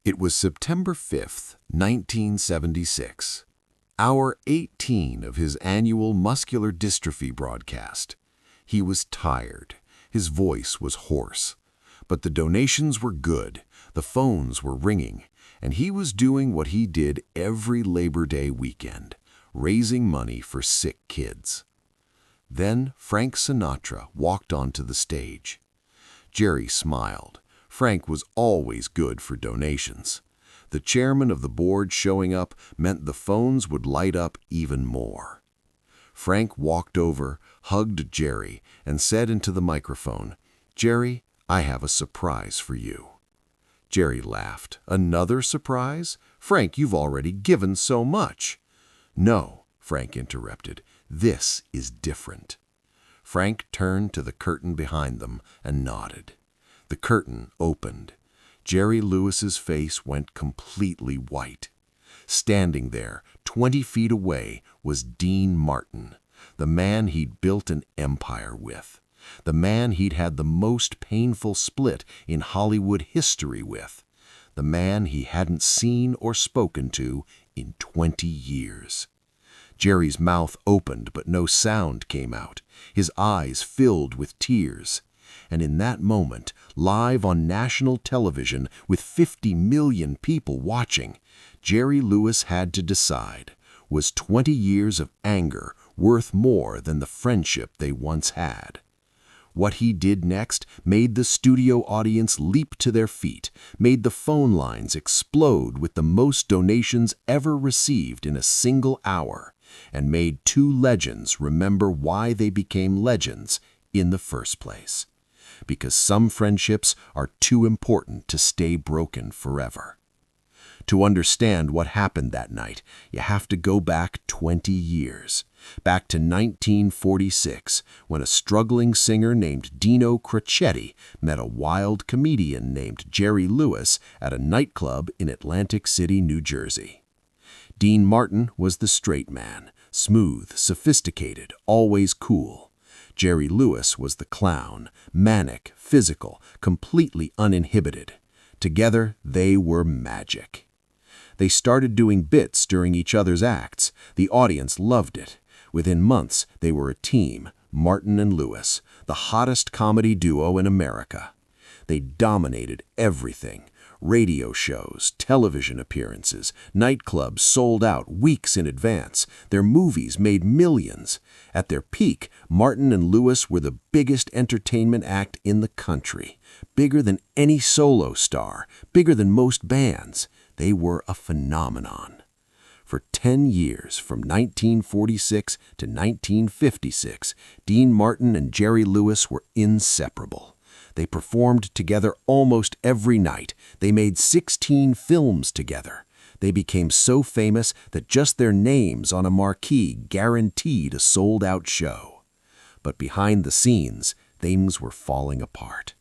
It was September 5th, 1976. Hour 18 of his annual muscular dystrophy broadcast. He was tired. His voice was hoarse. But the donations were good, the phones were ringing, and he was doing what he did every Labor Day weekend, raising money for sick kids. Then Frank Sinatra walked onto the stage. Jerry smiled. Frank was always good for donations. The chairman of the board showing up meant the phones would light up even more. Frank walked over, hugged Jerry, and said into the microphone, "Jerry, I have a surprise for you." Jerry laughed. "Another surprise? Frank, you've already given so much." "No," Frank interrupted. "This is different." Frank turned to the curtain behind them and nodded. The curtain opened. Jerry Lewis's face went completely white. Standing there, 20 feet away, was Dean Martin, the man he'd built an empire with, the man he'd had the most painful split in Hollywood history with, the man he hadn't seen or spoken to in 20 years. Jerry's mouth opened, but no sound came out. His eyes filled with tears. And in that moment, live on national television with 50 million people watching, Jerry Lewis had to decide, was 20 years of anger worth more than the friendship they once had? What he did next made the studio audience leap to their feet, made the phone lines explode with the most donations ever received in a single hour, and made two legends remember why they became legends in the first place. Because some friendships are too important to stay broken forever. To understand what happened that night, you have to go back 20 years. Back to 1946, when a struggling singer named Dino Crocetti met a wild comedian named Jerry Lewis at a nightclub in Atlantic City, New Jersey. Dean Martin was the straight man, smooth, sophisticated, always cool. Jerry Lewis was the clown, manic, physical, completely uninhibited. Together, they were magic. They started doing bits during each other's acts. The audience loved it. Within months, they were a team, Martin and Lewis, the hottest comedy duo in America. They dominated everything. Radio shows, television appearances, nightclubs sold out weeks in advance. Their movies made millions. At their peak, Martin and Lewis were the biggest entertainment act in the country. Bigger than any solo star, bigger than most bands. They were a phenomenon. For 10 years, from 1946 to 1956, Dean Martin and Jerry Lewis were inseparable. They performed together almost every night. They made 16 films together. They became so famous that just their names on a marquee guaranteed a sold-out show. But behind the scenes, things were falling apart.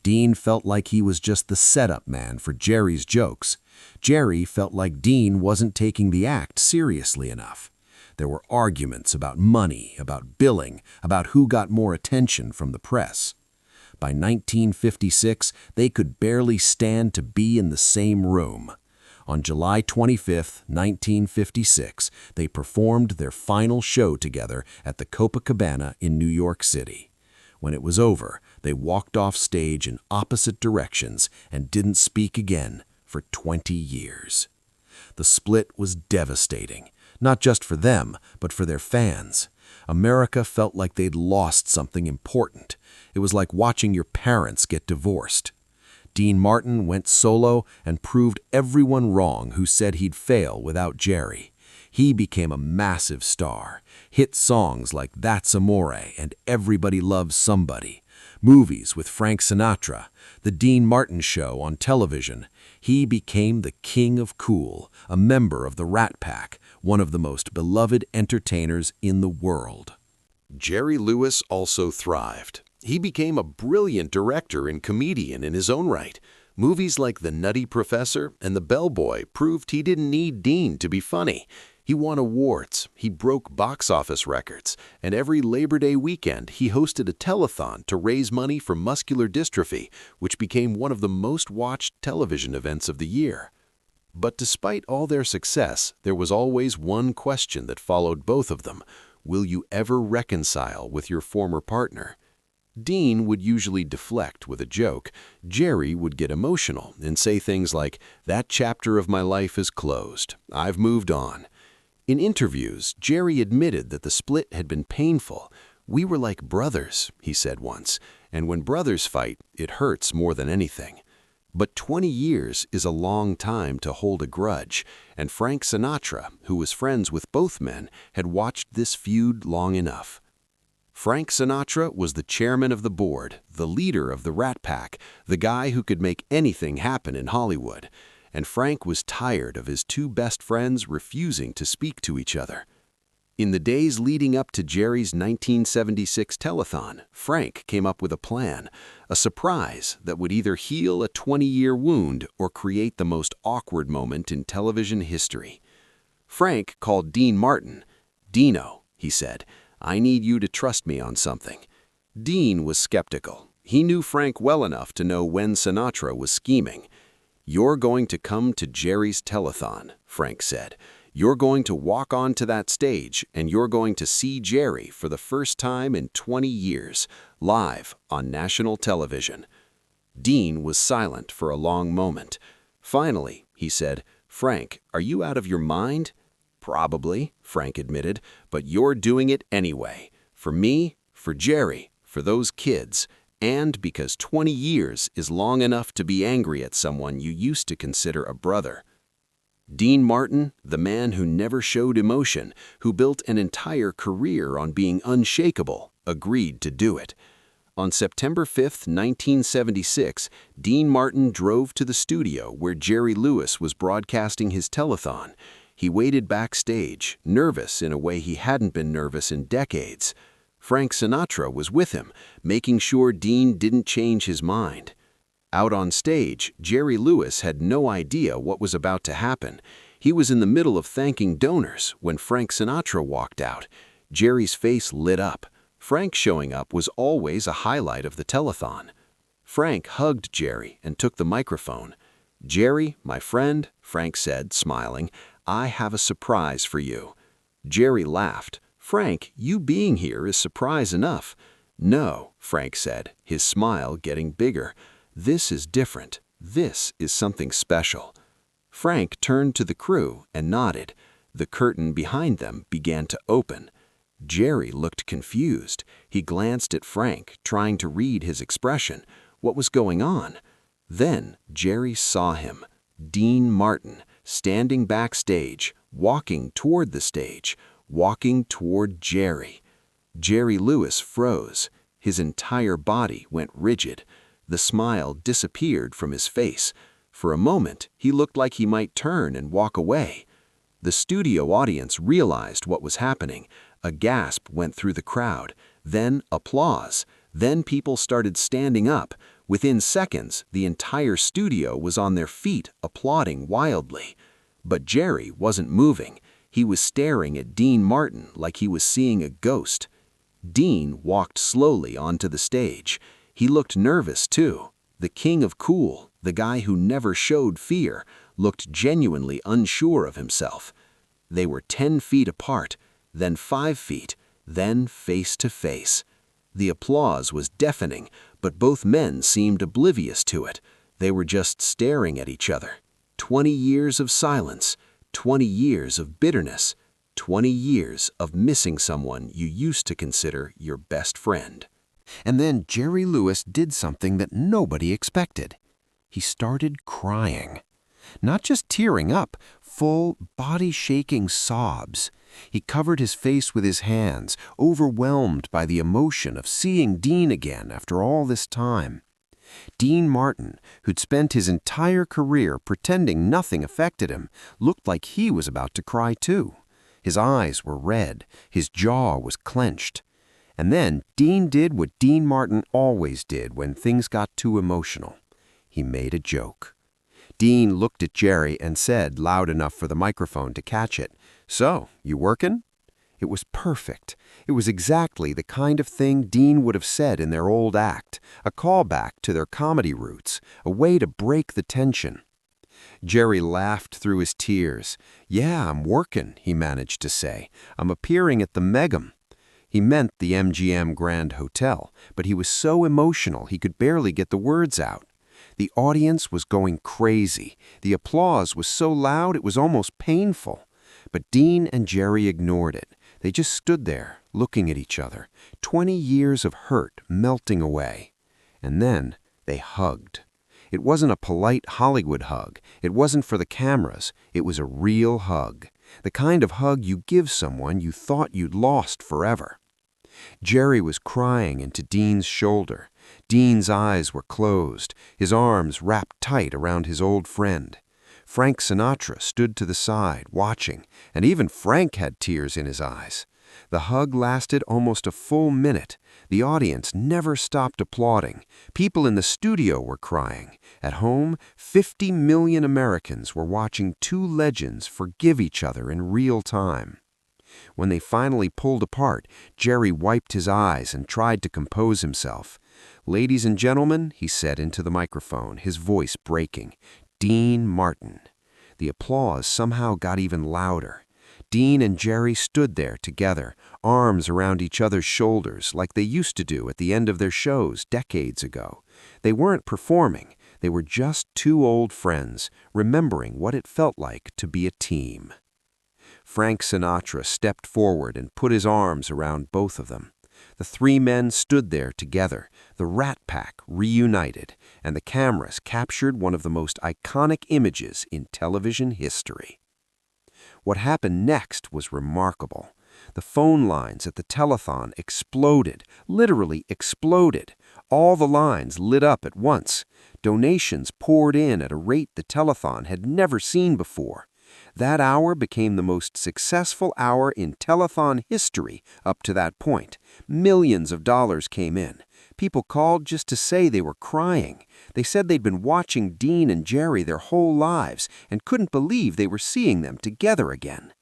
Dean felt like he was just the setup man for Jerry's jokes. Jerry felt like Dean wasn't taking the act seriously enough. There were arguments about money, about billing, about who got more attention from the press. By 1956, they could barely stand to be in the same room. On July 25, 1956, they performed their final show together at the Copacabana in New York City. When it was over, they walked off stage in opposite directions and didn't speak again for 20 years. The split was devastating, not just for them, but for their fans. America felt like they'd lost something important. It was like watching your parents get divorced. Dean Martin went solo and proved everyone wrong who said he'd fail without Jerry. He became a massive star. Hit songs like That's Amore and Everybody Loves Somebody. Movies with Frank Sinatra. The Dean Martin Show on television. He became the king of cool, a member of the Rat Pack, one of the most beloved entertainers in the world. Jerry Lewis also thrived. He became a brilliant director and comedian in his own right. Movies like The Nutty Professor and The Bellboy proved he didn't need Dean to be funny. He won awards, he broke box office records, and every Labor Day weekend he hosted a telethon to raise money for muscular dystrophy, which became one of the most watched television events of the year. But despite all their success, there was always one question that followed both of them. Will you ever reconcile with your former partner? Dean would usually deflect with a joke. Jerry would get emotional and say things like, "That chapter of my life is closed. I've moved on." In interviews, Jerry admitted that the split had been painful. "We were like brothers," he said once, "and when brothers fight, it hurts more than anything." But 20 years is a long time to hold a grudge, and Frank Sinatra, who was friends with both men, had watched this feud long enough. Frank Sinatra was the chairman of the board, the leader of the Rat Pack, the guy who could make anything happen in Hollywood. And Frank was tired of his two best friends refusing to speak to each other. In the days leading up to Jerry's 1976 telethon, Frank came up with a plan, a surprise that would either heal a 20-year wound or create the most awkward moment in television history. Frank called Dean Martin. "Dino," he said, "I need you to trust me on something." Dean was skeptical. He knew Frank well enough to know when Sinatra was scheming. "You're going to come to Jerry's telethon," Frank said. "You're going to walk onto that stage, and you're going to see Jerry for the first time in 20 years, live on national television." Dean was silent for a long moment. Finally, he said, "Frank, are you out of your mind?" "Probably," Frank admitted, "but you're doing it anyway. For me, for Jerry, for those kids, and because 20 years is long enough to be angry at someone you used to consider a brother." Dean Martin, the man who never showed emotion, who built an entire career on being unshakable, agreed to do it. On September 5, 1976, Dean Martin drove to the studio where Jerry Lewis was broadcasting his telethon. He waited backstage, nervous in a way he hadn't been nervous in decades. Frank Sinatra was with him, making sure Dean didn't change his mind. Out on stage, Jerry Lewis had no idea what was about to happen. He was in the middle of thanking donors when Frank Sinatra walked out. Jerry's face lit up. Frank showing up was always a highlight of the telethon. Frank hugged Jerry and took the microphone. "Jerry, my friend," Frank said, smiling, "I have a surprise for you." Jerry laughed. "Frank, you being here is surprise enough." "No," Frank said, his smile getting bigger. "This is different. This is something special." Frank turned to the crew and nodded. The curtain behind them began to open. Jerry looked confused. He glanced at Frank, trying to read his expression. What was going on? Then Jerry saw him, Dean Martin, standing backstage, walking toward the stage, walking toward Jerry. Jerry Lewis froze. His entire body went rigid. The smile disappeared from his face. For a moment, he looked like he might turn and walk away. The studio audience realized what was happening. A gasp went through the crowd, then applause, then people started standing up. Within seconds, the entire studio was on their feet, applauding wildly. But Jerry wasn't moving. He was staring at Dean Martin like he was seeing a ghost. Dean walked slowly onto the stage. He looked nervous, too. The king of cool, the guy who never showed fear, looked genuinely unsure of himself. They were 10 feet apart, then 5 feet, then face to face. The applause was deafening, but both men seemed oblivious to it. They were just staring at each other. 20 years of silence, 20 years of bitterness, 20 years of missing someone you used to consider your best friend. And then Jerry Lewis did something that nobody expected. He started crying. Not just tearing up, full, body-shaking sobs. He covered his face with his hands, overwhelmed by the emotion of seeing Dean again after all this time. Dean Martin, who'd spent his entire career pretending nothing affected him, looked like he was about to cry too. His eyes were red, his jaw was clenched. And then Dean did what Dean Martin always did when things got too emotional. He made a joke. Dean looked at Jerry and said, loud enough for the microphone to catch it, "So, you workin'?" It was perfect. It was exactly the kind of thing Dean would have said in their old act, a callback to their comedy roots, a way to break the tension. Jerry laughed through his tears. "Yeah, I'm working," he managed to say. "I'm appearing at the Megam." He meant the MGM Grand Hotel, but he was so emotional he could barely get the words out. The audience was going crazy. The applause was so loud it was almost painful. But Dean and Jerry ignored it. They just stood there, looking at each other, 20 years of hurt melting away. And then they hugged. It wasn't a polite Hollywood hug. It wasn't for the cameras. It was a real hug. The kind of hug you give someone you thought you'd lost forever. Jerry was crying into Dean's shoulder. Dean's eyes were closed, his arms wrapped tight around his old friend. Frank Sinatra stood to the side, watching, and even Frank had tears in his eyes. The hug lasted almost a full minute. The audience never stopped applauding. People in the studio were crying. At home, 50 million Americans were watching two legends forgive each other in real time. When they finally pulled apart, Jerry wiped his eyes and tried to compose himself. "Ladies and gentlemen," he said into the microphone, his voice breaking, "Dean Martin." The applause somehow got even louder. Dean and Jerry stood there together, arms around each other's shoulders like they used to do at the end of their shows decades ago. They weren't performing. They were just two old friends, remembering what it felt like to be a team. Frank Sinatra stepped forward and put his arms around both of them. The three men stood there together, the Rat Pack reunited, and the cameras captured one of the most iconic images in television history. What happened next was remarkable. The phone lines at the telethon exploded, literally exploded. All the lines lit up at once. Donations poured in at a rate the telethon had never seen before. That hour became the most successful hour in telethon history up to that point. Millions of dollars came in. People called just to say they were crying. They said they'd been watching Dean and Jerry their whole lives and couldn't believe they were seeing them together again.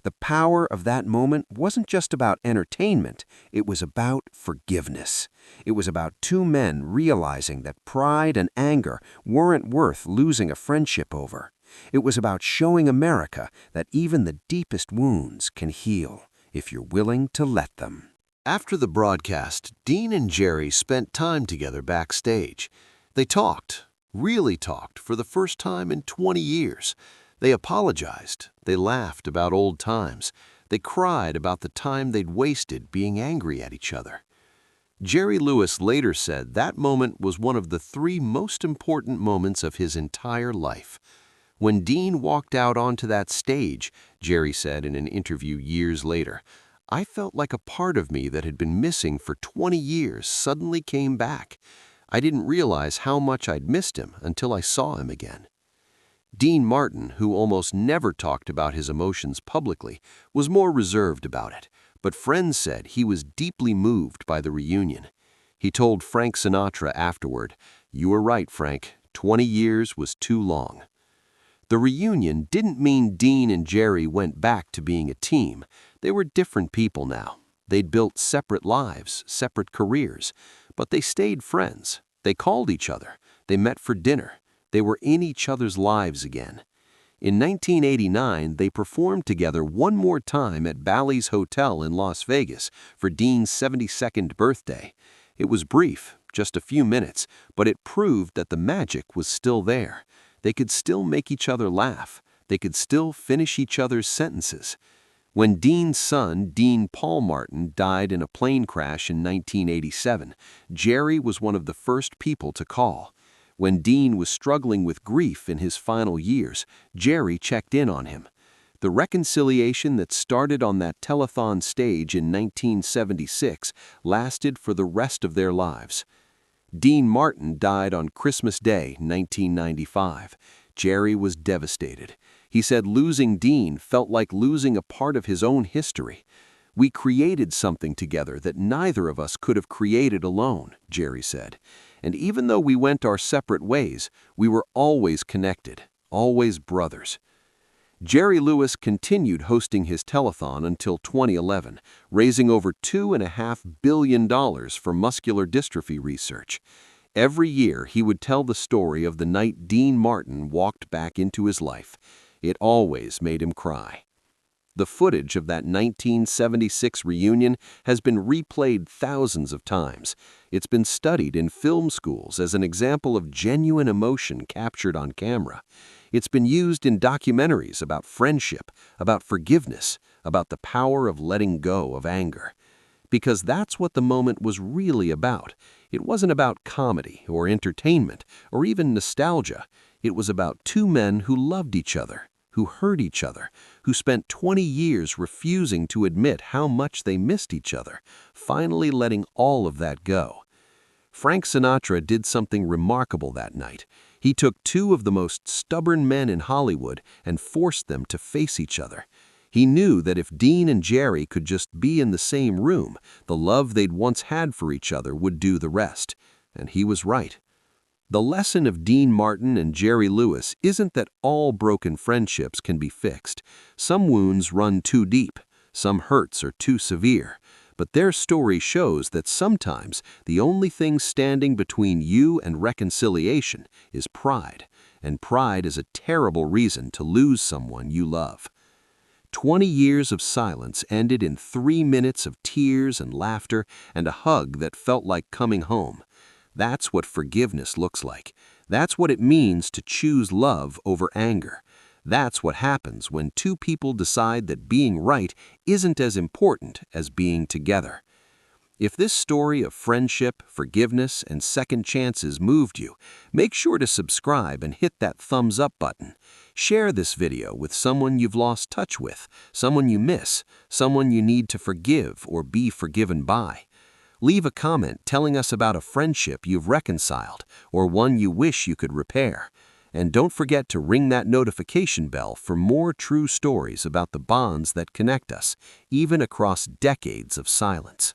The power of that moment wasn't just about entertainment, it was about forgiveness. It was about two men realizing that pride and anger weren't worth losing a friendship over. It was about showing America that even the deepest wounds can heal if you're willing to let them. After the broadcast, Dean and Jerry spent time together backstage. They talked, really talked, for the first time in 20 years. They apologized. They laughed about old times. They cried about the time they'd wasted being angry at each other. Jerry Lewis later said that moment was one of the 3 most important moments of his entire life. When Dean walked out onto that stage, Jerry said in an interview years later, "I felt like a part of me that had been missing for 20 years suddenly came back. I didn't realize how much I'd missed him until I saw him again." Dean Martin, who almost never talked about his emotions publicly, was more reserved about it, but friends said he was deeply moved by the reunion. He told Frank Sinatra afterward, "You were right, Frank. 20 years was too long." The reunion didn't mean Dean and Jerry went back to being a team. They were different people now. They'd built separate lives, separate careers, but they stayed friends. They called each other. They met for dinner. They were in each other's lives again. In 1989, they performed together one more time at Bally's Hotel in Las Vegas for Dean's 72nd birthday. It was brief, just a few minutes, but it proved that the magic was still there. They could still make each other laugh. They could still finish each other's sentences. When Dean's son, Dean Paul Martin, died in a plane crash in 1987, Jerry was one of the first people to call. When Dean was struggling with grief in his final years, Jerry checked in on him. The reconciliation that started on that telethon stage in 1976 lasted for the rest of their lives. Dean Martin died on Christmas Day, 1995. Jerry was devastated. He said losing Dean felt like losing a part of his own history. "We created something together that neither of us could have created alone," Jerry said. And even though we went our separate ways, we were always connected, always brothers. Jerry Lewis continued hosting his telethon until 2011, raising over $2.5 billion for muscular dystrophy research. Every year, he would tell the story of the night Dean Martin walked back into his life. It always made him cry. The footage of that 1976 reunion has been replayed thousands of times. It's been studied in film schools as an example of genuine emotion captured on camera. It's been used in documentaries about friendship, about forgiveness, about the power of letting go of anger. Because that's what the moment was really about. It wasn't about comedy or entertainment or even nostalgia. It was about two men who loved each other, who hurt each other, who spent 20 years refusing to admit how much they missed each other, finally letting all of that go. Frank Sinatra did something remarkable that night. He took two of the most stubborn men in Hollywood and forced them to face each other. He knew that if Dean and Jerry could just be in the same room, the love they'd once had for each other would do the rest. And he was right. The lesson of Dean Martin and Jerry Lewis isn't that all broken friendships can be fixed. Some wounds run too deep, some hurts are too severe. But their story shows that sometimes the only thing standing between you and reconciliation is pride, and pride is a terrible reason to lose someone you love. 20 years of silence ended in 3 minutes of tears and laughter and a hug that felt like coming home. That's what forgiveness looks like. That's what it means to choose love over anger. That's what happens when two people decide that being right isn't as important as being together. If this story of friendship, forgiveness, and second chances moved you, make sure to subscribe and hit that thumbs up button. Share this video with someone you've lost touch with, someone you miss, someone you need to forgive or be forgiven by. Leave a comment telling us about a friendship you've reconciled or one you wish you could repair. And don't forget to ring that notification bell for more true stories about the bonds that connect us, even across decades of silence.